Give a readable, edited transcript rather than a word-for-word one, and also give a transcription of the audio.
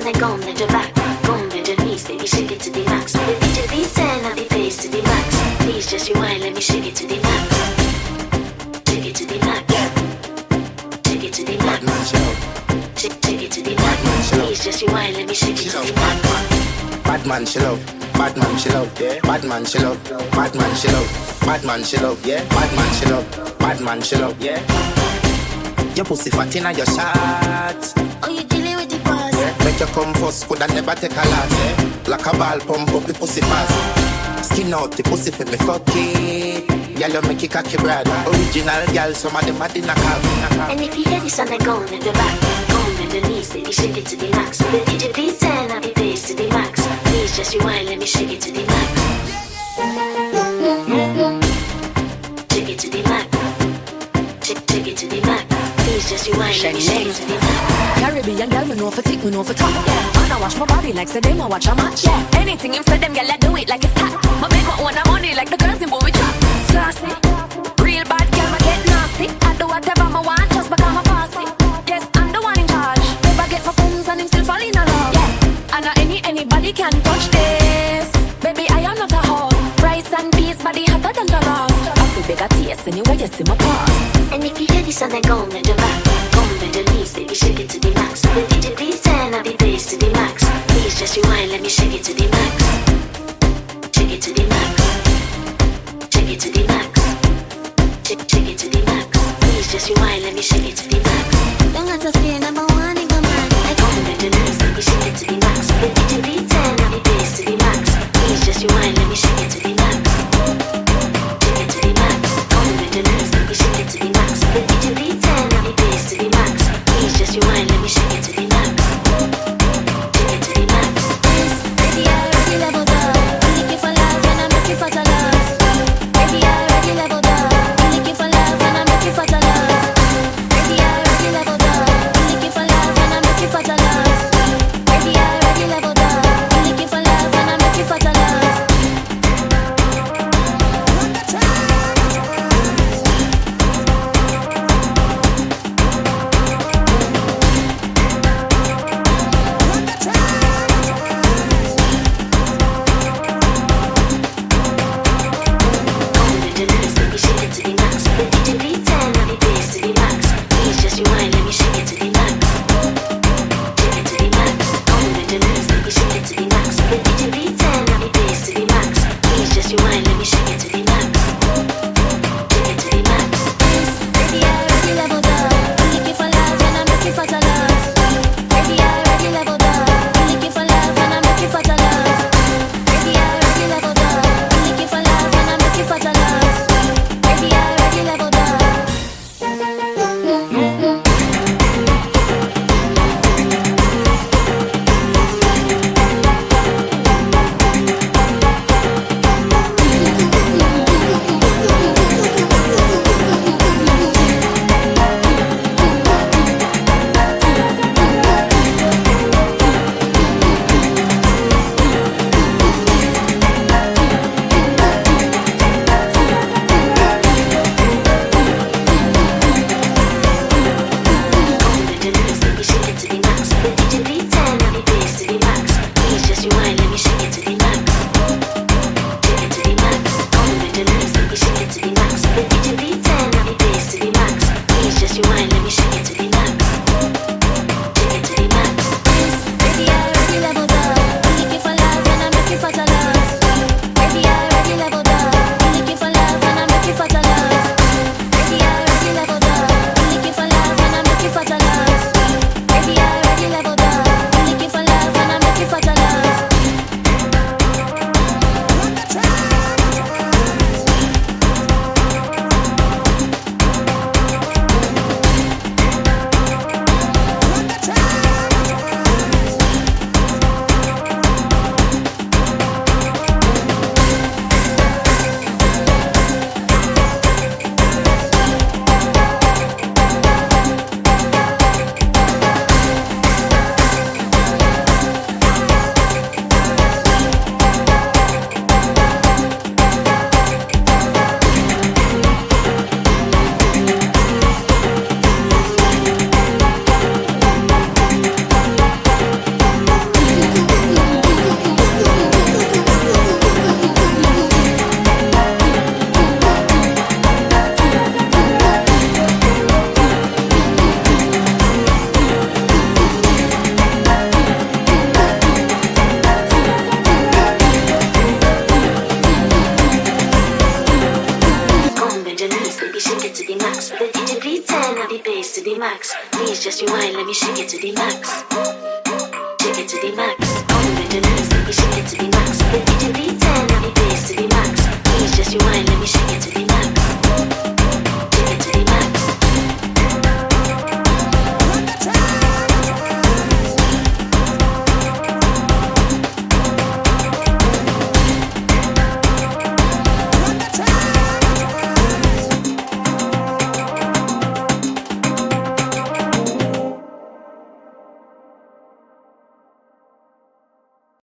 and go on the back. Go on the knees, baby, shake it to the max. The DJ V10 and the bass to the max. Please just rewind, let me shake it to the max. Shake it to the max. Shake it to the max. Shake it to the max. Please just rewind, let me shake it to the max. Bad man, she love. Bad man, she love. Yeah. Bad man, she love. Bad man, she love. Bad man, she love. Yeah. Bad man, she love. Bad man, she love. Yeah. Your pussy fat inna your shot. Oh, you dealing with the boss? Yeah. Make you come first, coulda never take a lot. Yeah. Like a ball pump up the pussy fast. Skin out the pussy for me fuck it. Girl, you make it cocky brother. Original girl, some of them are the knockout. And if you hear this on the go on the back, go on the knees, baby, shake it to the max. The DJ V10 and the bass to the max. Please just rewind, let me shake it to the max. Shake it to the max. Shake it to the max. Please just rewind, let me shake it to the max. Caribbean girl, me know for tick, me know for top. Yeah, man, I wash my body like say them I watch a match. Yeah, anything him say them girl I do it like it's hot. My make my own money like the girls in boy trap. Classy, real bad girl, I get nasty. I do whatever I want just because I'm a bossy. Yes, I'm the one in charge. Never get my phones and him still fall in love. Yeah, and not anybody can touch this. Baby, I am not a hoe. Rice and peas, body hotter than the love. I feel bigger taste anyway you see my paws. And if you hear this on the go on the back, go on the knees, baby, shake it to the max. The DJ V10 and the bass to the max. Please just rewind, let me shake it to the max. Shake it to the max. Shake it to the max. Shake it to the max. Please just rewind, let me shake it to the max. Don't got to fear number one in my mind. I go on the knees, baby, shake it to the max. The DJ V10 and the bass to the max. Please just rewind, let me shake it to the max. Shake it to the max. Go on the knees, baby, shake it to the max. The DJ V10 and the bass to the max. Please just rewind, let me shake it to the max. Shake it to the max. Baby, I already leveled up. I'm looking for love and I'm the bass to the max. Please just rewind, let me shake it to the max. Shake it to the max. Come with the dance, let me shake it to the max. The DJ